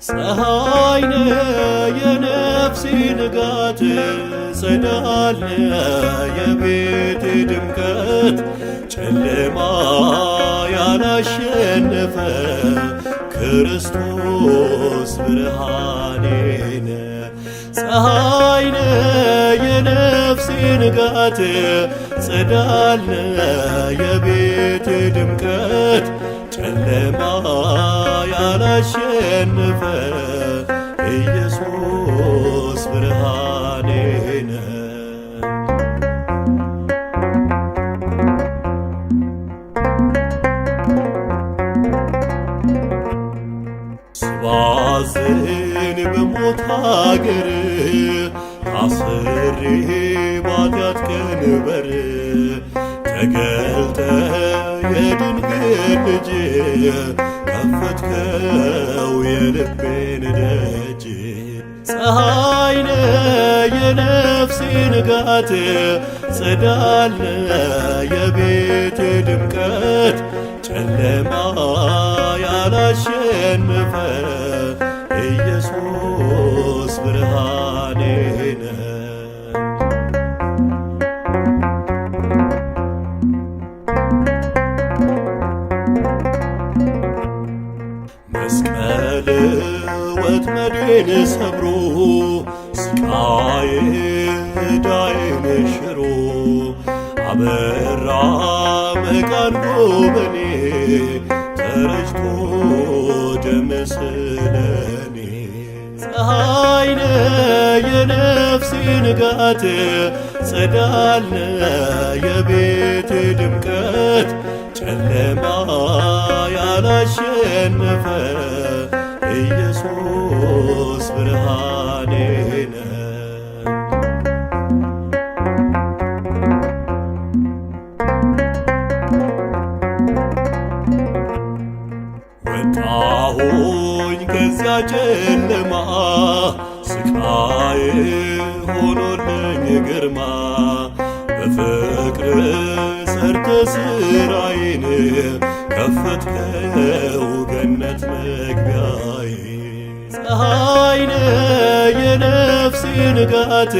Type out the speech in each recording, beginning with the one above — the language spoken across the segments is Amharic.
ፀሐይነ የነፍሴ ንጋት ጸዳለ የቤቴ ድምቀት ጨለማ ያላሸነፈ ክርስቶስ ብርሃኔነ ፀሐይነ የነፍሴ ንጋት ጸዳለ የቤቴ ድምቀት ጨለማ ያላሸነፈ ኢየሱስ ብርሃኔነ ስባዝን በሞት አገር ታስሬ ባጢአት ቀንበር ተገልጠ የድንግል ልጅ ከፈትከው የልቤን ደጅ ፀሐይነ የነፍሴ ንጋት ጸዳለ የቤቴ ድምቀት ጨለማ ያላሸነፈ ኢየሱስ ብርሃኔነ መስቀል ወጥመዴን ሰብሮ ስቃዬ ዕዳዬን ሽሮ አበራ መቃኖ በኔ ተረጭቶ ደም ስለኔ ፀሐይነ የነፍሴ ንጋት ጸዳለ የቤቴ ድምቀት ጨለማ ያላሸነፈ ኢየሱስ ብርሃኔነ ወጣሁኝ ከዚያ ጨለማ ስቃዬ ሆኖልኝ ግርማ በፍቅር ሰርተ ስራዬን ከፈትከው ገነት መግቢያዬ ፀሐይነ የነፍሴ ንጋት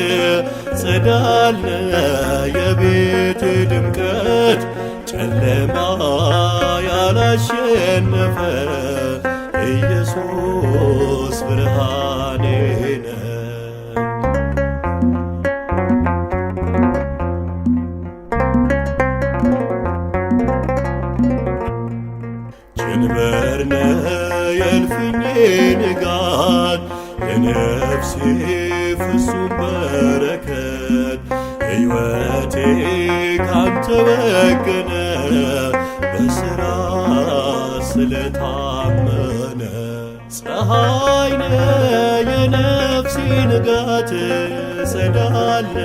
ጸዳለ የቤቴ ድምቀት ጨለማ ያላሸነፈ ኢየሱስ ብርሃኔነ ጀንበርነ የእልፍኜ ንጋት የነፍሴ ፍጹም በረከት ሕይወቴ ካንተ ወገነ በሥራ ስለታመነ ፀሐይነ የነፍሴ ንጋት ጸዳለ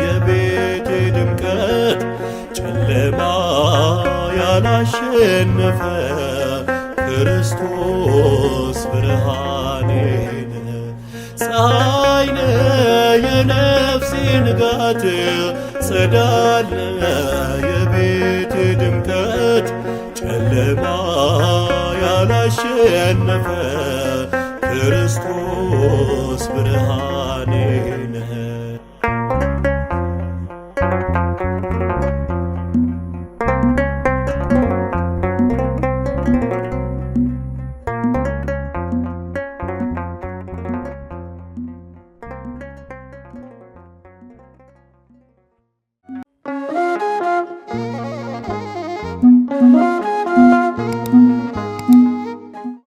የቤቴ ድምቀት ጨለማ ያላሸነፈ ክርስቶስ ብርሃኔነ ፀሐይነ የነፍሴ ንጋት ጸዳለ የቤቴ ድምቀት ጨለማ ያላሸነፈ ክርስቶስ ብርሃኔነ